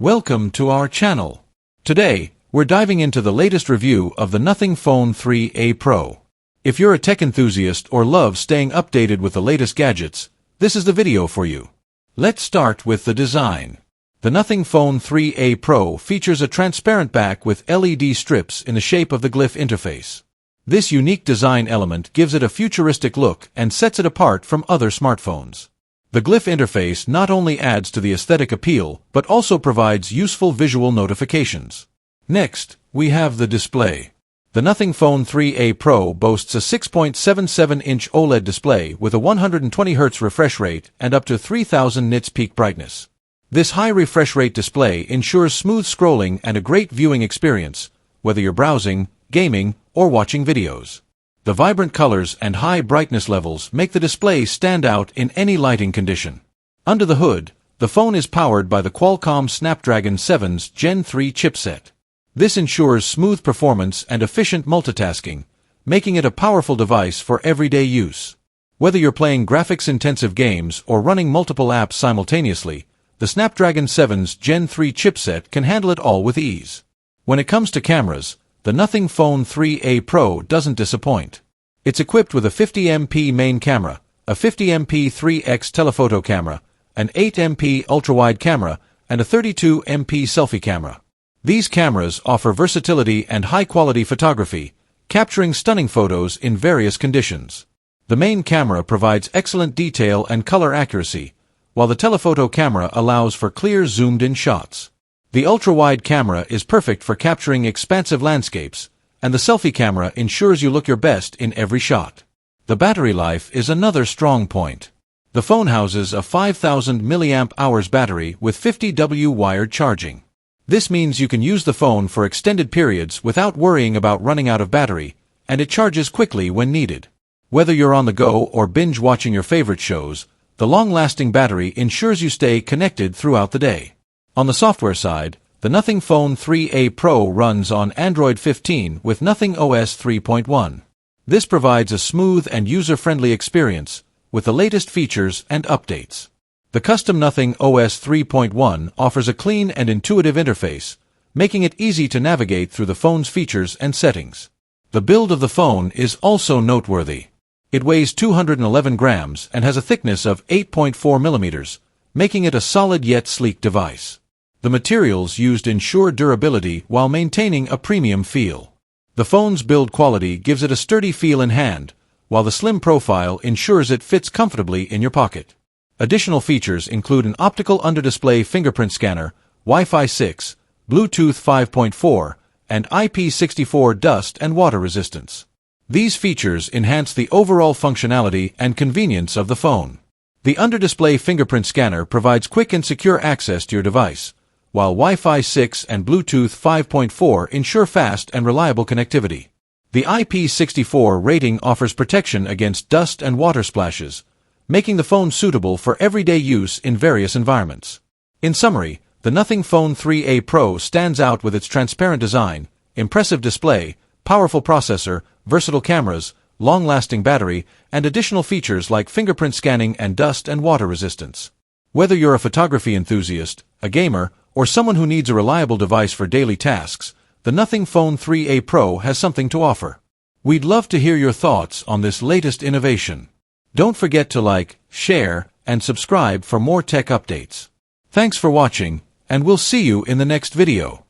Welcome to our channel. Today, we're diving into the latest review of the Nothing Phone 3a Pro. If you're a tech enthusiast or love staying updated with the latest gadgets, this is the video for you. Let's start with the design. The Nothing Phone 3a Pro features a transparent back with LED strips in the shape of the glyph interface. This unique design element gives it a futuristic look and sets it apart from other smartphones. The glyph interface not only adds to the aesthetic appeal, but also provides useful visual notifications. Next, we have the display. The Nothing Phone 3a Pro boasts a 6.77-inch OLED display with a 120Hz refresh rate and up to 3000 nits peak brightness. This high refresh rate display ensures smooth scrolling and a great viewing experience, whether you're browsing, gaming, or watching videos. The vibrant colors and high brightness levels make the display stand out in any lighting condition. Under the hood, the phone is powered by the Qualcomm Snapdragon 7's Gen 3 chipset. This ensures smooth performance and efficient multitasking, making it a powerful device for everyday use. Whether you're playing graphics-intensive games or running multiple apps simultaneously, the Snapdragon 7's Gen 3 chipset can handle it all with ease. When it comes to cameras, the Nothing Phone 3a Pro doesn't disappoint. It's equipped with a 50MP main camera, a 50MP 3x telephoto camera, an 8MP ultra-wide camera, and a 32MP selfie camera. These cameras offer versatility and high-quality photography, capturing stunning photos in various conditions. The main camera provides excellent detail and color accuracy, while the telephoto camera allows for clear zoomed-in shots. The ultra-wide camera is perfect for capturing expansive landscapes, and the selfie camera ensures you look your best in every shot. The battery life is another strong point. The phone houses a 5000 mAh battery with 50W wired charging. This means you can use the phone for extended periods without worrying about running out of battery, and it charges quickly when needed. Whether you're on the go or binge watching your favorite shows, the long-lasting battery ensures you stay connected throughout the day. On the software side, the Nothing Phone 3a Pro runs on Android 15 with Nothing OS 3.1. This provides a smooth and user-friendly experience, with the latest features and updates. The custom Nothing OS 3.1 offers a clean and intuitive interface, making it easy to navigate through the phone's features and settings. The build of the phone is also noteworthy. It weighs 211 grams and has a thickness of 8.4 millimeters, making it a solid yet sleek device. The materials used ensure durability while maintaining a premium feel. The phone's build quality gives it a sturdy feel in hand, while the slim profile ensures it fits comfortably in your pocket. Additional features include an optical under-display fingerprint scanner, Wi-Fi 6, Bluetooth 5.4, and IP64 dust and water resistance. These features enhance the overall functionality and convenience of the phone. The under-display fingerprint scanner provides quick and secure access to your device, while Wi-Fi 6 and Bluetooth 5.4 ensure fast and reliable connectivity. The IP64 rating offers protection against dust and water splashes, making the phone suitable for everyday use in various environments. In summary, the Nothing Phone 3a Pro stands out with its transparent design, impressive display, powerful processor, versatile cameras, long-lasting battery, and additional features like fingerprint scanning and dust and water resistance. Whether you're a photography enthusiast, a gamer, or someone who needs a reliable device for daily tasks, the Nothing Phone 3a Pro has something to offer. We'd love to hear your thoughts on this latest innovation. Don't forget to like, share, and subscribe for more tech updates. Thanks for watching, and we'll see you in the next video.